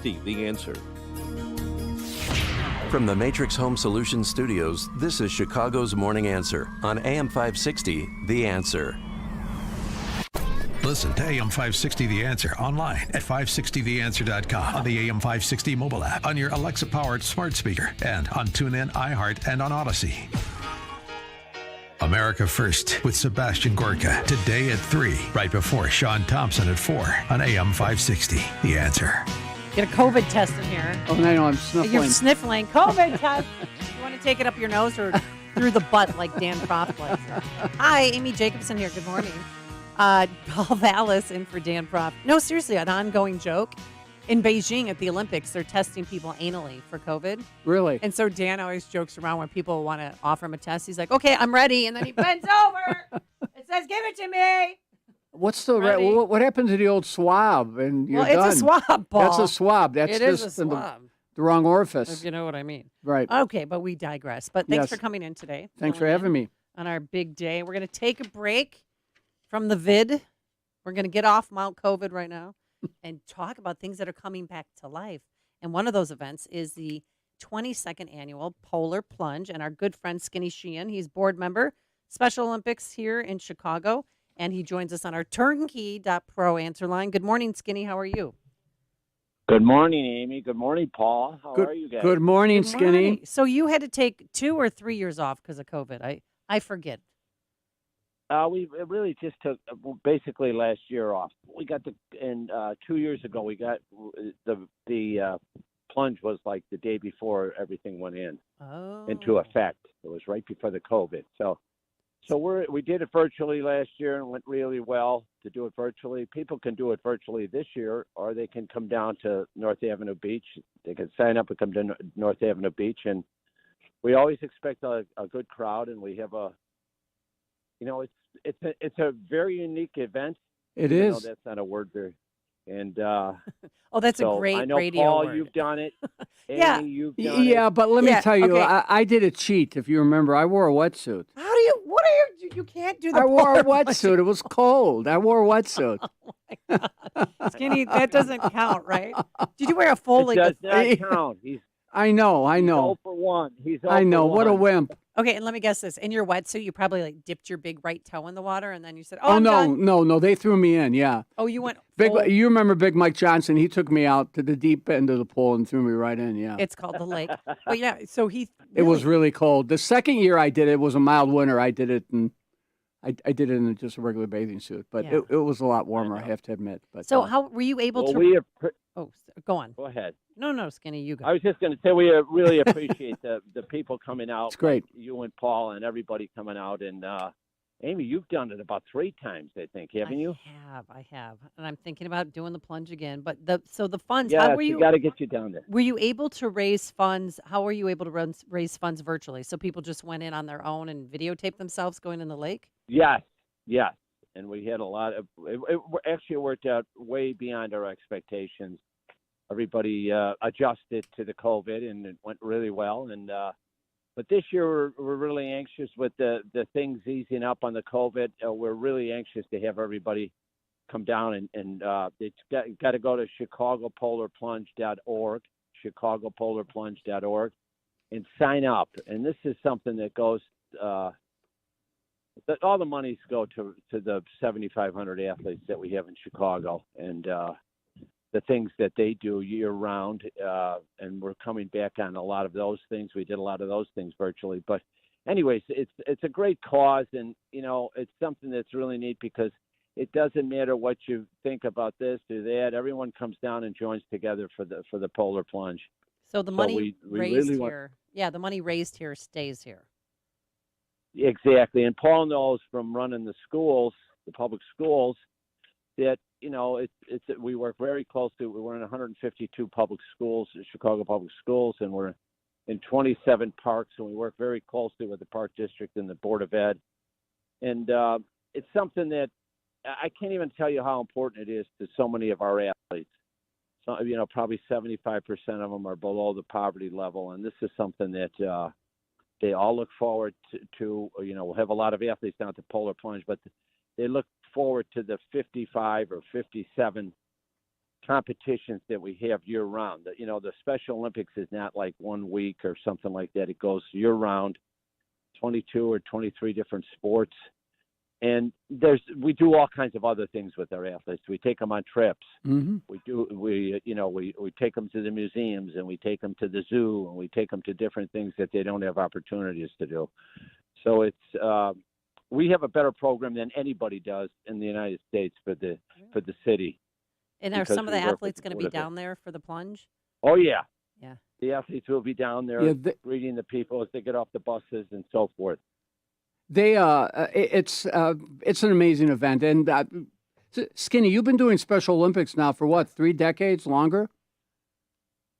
The Answer. From the Matrix Home Solutions Studios, this is Chicago's Morning Answer on AM 560, The Answer. Listen to AM 560 The Answer online at 560theanswer.com, on the AM 560 mobile app, on your Alexa-powered smart speaker, and on TuneIn, iHeart, and on Odyssey. America First with Sebastian Gorka, today at 3, right before Sean Thompson at 4 on AM 560 The Answer. Get a COVID test in here. Oh, no, I'm sniffling. You're sniffling. COVID test. You want to take it up your nose or through the butt like Dan Proft likes it? Hi, Amy Jacobson here. Good morning. Paul Vallis in for Dan Proft. No, seriously, an ongoing joke. In Beijing at the Olympics, they're testing people anally for COVID. Really? And so Dan always jokes around when people want to offer him a test. He's like, okay, I'm ready. And then he bends over. It says, give it to me. What's the what happened to the old swab? And you're done. It's a swab, Paul. That's a swab. That's it just is a swab. The wrong orifice. If you know what I mean. Right. Okay, but we digress. But thanks for coming in today. Thanks for having me. On our big day. We're going to take a break from the vid. We're going to get off Mount COVID right now and talk about things that are coming back to life. And one of those events is the 22nd annual Polar Plunge. And our good friend Skinny Sheahan, he's board member, Special Olympics here in Chicago. And he joins us on our turnkey.pro answer line. Good morning, Skinny. How are you? Good morning, Amy. Good morning, Paul. How are you guys? Good morning, Skinny. So you had to take 2 or 3 years off because of COVID. I forget. We really just took basically last year off. We got 2 years ago. We got the plunge was like the day before everything went into effect. It was right before the COVID. So we did it virtually last year and went really well to do it virtually. People can do it virtually this year, or they can come down to North Avenue Beach. They can sign up and come to North Avenue Beach, and we always expect a good crowd. And we have it's a very unique event. It is. No, that's not a word there. And that's a great I know, radio Paul, word. You've done it. Yeah. Amy, you've done it. Yeah, but let me tell you, okay. I did a cheat. If you remember, I wore a wetsuit. You can't do the I wore a Polar wetsuit. It was cold. I wore a wetsuit. Oh my God. Skinny, that doesn't count, right? Did you wear a full It does not count. I know. He's 0 for 1. He's 0 I know. For what 1. a wimp. Okay, and let me guess this. In your wetsuit, you probably dipped your big right toe in the water, and then you said, Oh, I'm no, done. no. They threw me in, yeah. Oh, you went full. You remember Big Mike Johnson? He took me out to the deep end of the pool and threw me right in, yeah. It's called the lake. But yeah, so It was really cold. The second year I did it was a mild winter. I did it in just a regular bathing suit, but it was a lot warmer, I have to admit. But so how were you able to? Go on. Go ahead. No, Skinny, you go. I was just going to say we really appreciate the people coming out. It's great. Like you and Paul and everybody coming out. And Amy, you've done it about 3 times, I think, haven't you? I have. And I'm thinking about doing the plunge again. But the funds, yeah, how were you? got to get you down there. Were you able to raise funds? How were you able to raise funds virtually? So people just went in on their own and videotaped themselves going in the lake? Yes. And we had a lot of it actually worked out way beyond our expectations. Everybody adjusted to the COVID, and it went really well. And but this year we're really anxious with the things easing up on the COVID. We're really anxious to have everybody come down, and it's got to go to chicagopolarplunge.org, chicagopolarplunge.org, and sign up. And this is something that goes. All the monies go to the 7,500 athletes that we have in Chicago, and the things that they do year round, and we're coming back on a lot of those things. We did a lot of those things virtually, but anyways, it's a great cause, and it's something that's really neat because it doesn't matter what you think about this or that. Everyone comes down and joins together for the Polar Plunge. So the money raised here, the money raised here stays here. Exactly, and Paul knows from running the schools, the public schools, that we work very closely. We're in 152 public schools, Chicago public schools, and we're in 27 parks, and we work very closely with the park district and the Board of Ed. And it's something that I can't even tell you how important it is to so many of our athletes. So probably 75% of them are below the poverty level, and this is something that they all look forward to. We'll have a lot of athletes down at the Polar Plunge, but they look forward to the 55 or 57 competitions that we have year round. The Special Olympics is not like 1 week or something like that. It goes year round, 22 or 23 different sports. And we do all kinds of other things with our athletes. We take them on trips. Mm-hmm. We take them to the museums, and we take them to the zoo, and we take them to different things that they don't have opportunities to do. So we have a better program than anybody does in the United States for the city. And are because some of the we work athletes with going to be down there for the plunge? Oh yeah. Yeah. The athletes will be down there greeting the people as they get off the buses and so forth. It's an amazing event. And Skinny, you've been doing Special Olympics now for what, 3 decades, longer?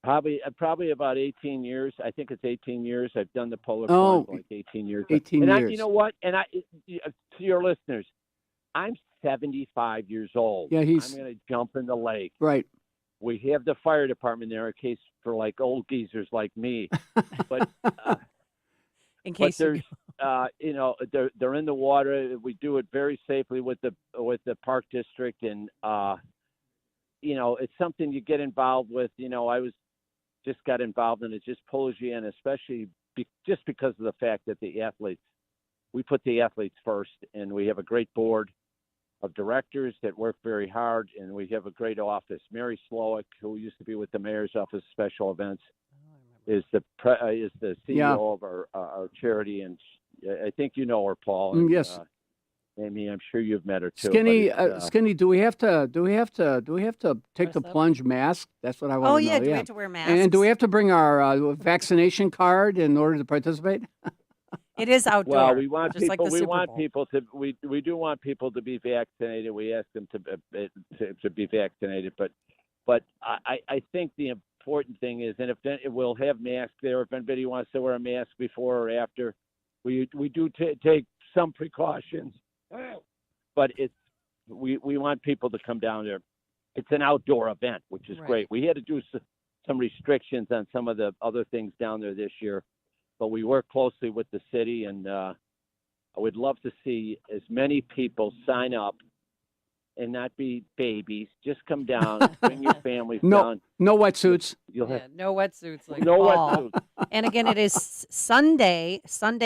Probably about 18 years. I think it's 18 years. I've done the Polar Plunge like 18 years. 18 years. You know what? And to your listeners, I'm 75 years old. Yeah, I'm going to jump in the lake. Right. We have the fire department there in case for like old geezers like me. But in case there's they're in the water. We do it very safely with the park district, and it's something you get involved with. I just got involved in it. Just pulls you in, especially just because of the fact that we put the athletes first, and we have a great board of directors that work very hard, and we have a great office. Mary Slowick, who used to be with the mayor's office of special events, is the CEO of our charity, and I think you know her, Paul. And, yes. Amy, I'm sure you've met her too. Skinny, do we have to take the plunge mask? That's what I want to know. Oh yeah, do we have to wear masks? And do we have to bring our vaccination card in order to participate? It is outdoor. Well, we want just people. Like the we want Super Bowl. people to. We do want people to be vaccinated. We ask them to be vaccinated, but I think the important thing is, and if we'll have masks there, if anybody wants to wear a mask before or after, we do take some precautions. But we want people to come down there. It's an outdoor event, which is great. We had to do some restrictions on some of the other things down there this year, but we work closely with the city, and I would love to see as many people sign up and not be babies. Just come down, bring your families down. No wetsuits. No wetsuits. Like no Paul. wetsuits. And again, it is Sunday,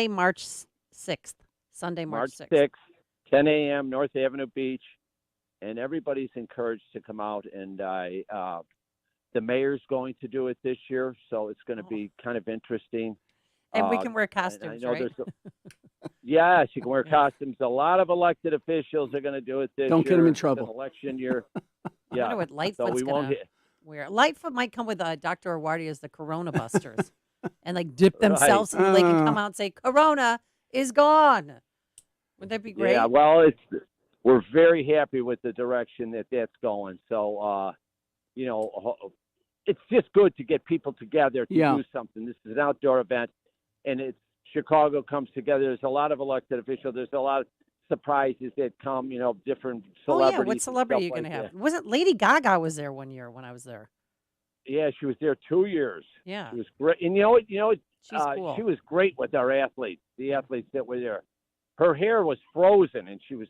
March 6th. Sunday, March 6th. 10 a.m., North Avenue Beach, and everybody's encouraged to come out. And the mayor's going to do it this year, so it's going to be kind of interesting. And we can wear costumes, right? Yes, you can wear costumes. A lot of elected officials are going to do it this year. Don't get them in It's trouble. an election year. I wonder what Lightfoot's going to wear. Lightfoot might come with Dr. Awardi as the Corona Busters and like dip themselves in the lake and come out and say, Corona is gone. Would that be great? Yeah, well, we're very happy with the direction that's going. So, it's just good to get people together to do something. This is an outdoor event, and Chicago comes together. There's a lot of elected officials. There's a lot of surprises that come, different celebrities. Oh, yeah. What celebrity are you going to have? Wasn't Lady Gaga was there one year when I was there? Yeah, she was there 2 years. Yeah. She was great. And you know what? She's cool. She was great with our athletes, the athletes that were there. Her hair was frozen, and she was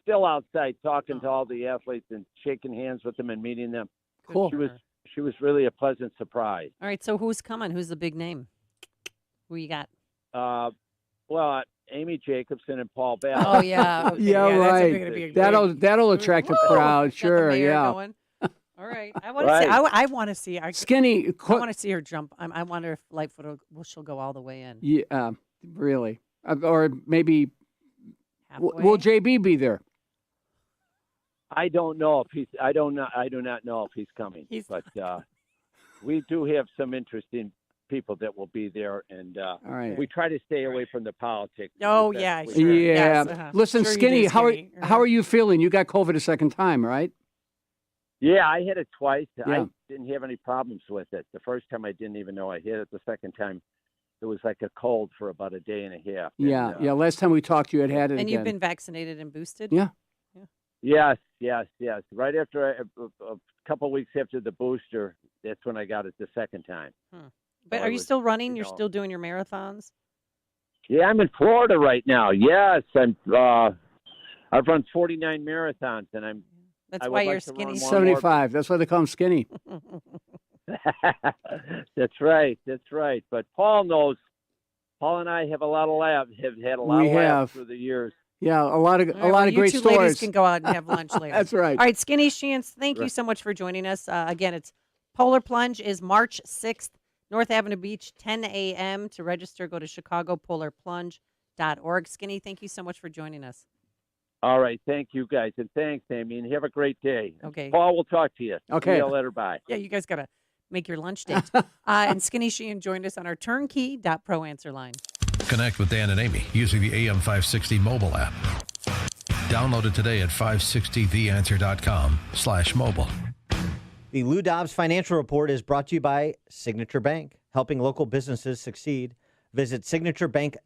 still outside talking to all the athletes and shaking hands with them and meeting them. Cool. She was really a pleasant surprise. All right, so who's coming? Who's the big name? Who you got? Well, Amy Jacobson and Paul Bell. Oh yeah, okay. Yeah, right. That's be That'll attract a crowd. Sure, yeah. Going. All right, I want to see. I want to see her. Skinny. I want to see her jump. I wonder if Lightfoot she'll go all the way in. Yeah, really, or maybe. Halfway? Will JB be there? I don't know if he's. I do not know if he's coming. But we do have some interesting people that will be there, and all right. we try to stay away from the politics. Oh yeah, sure. Yeah. Yes, Listen, sure Skinny, do, Skinny. How are you feeling? You got COVID a second time, right? Yeah, I hit it twice. Yeah. I didn't have any problems with it. The first time I didn't even know I hit it. The second time, it was like a cold for about a day and a half. Yeah, and, yeah. Last time we talked, you had it And again. you've been vaccinated and boosted? Yeah. Yes. Right after a couple of weeks after the booster, that's when I got it the second time. But are you still running? You're still doing your marathons? Yeah, I'm in Florida right now. Yes, I've run 49 marathons, and I'm That's I why would you're like to run skinny. more 75. That's why they call him skinny. That's right. That's right. But Paul knows. Paul and I have a lot of laughs. Have had a lot We of laughs have. through the years. Yeah, a lot of All right, well, great you two ladies stories. can go out and have lunch later. That's right. All right, Skinny Sheahan, thank you Right. so much for joining us. Again, it's Polar Plunge is March 6th, North Avenue Beach, 10 a.m. To register, go to chicagopolarplunge.org. Skinny, thank you so much for joining us. All right. Thank you, guys. And thanks, Amy. And have a great day. Okay. Paul, we'll talk to you. Okay. See you later. Bye. Yeah, you guys got to make your lunch date. And Skinny Sheahan joined us on our turnkey.pro answer line. Connect with Dan and Amy using the AM560 mobile app. Download it today at 560theanswer.com/mobile. The Lou Dobbs Financial Report is brought to you by Signature Bank, helping local businesses succeed. Visit signaturebank.bank.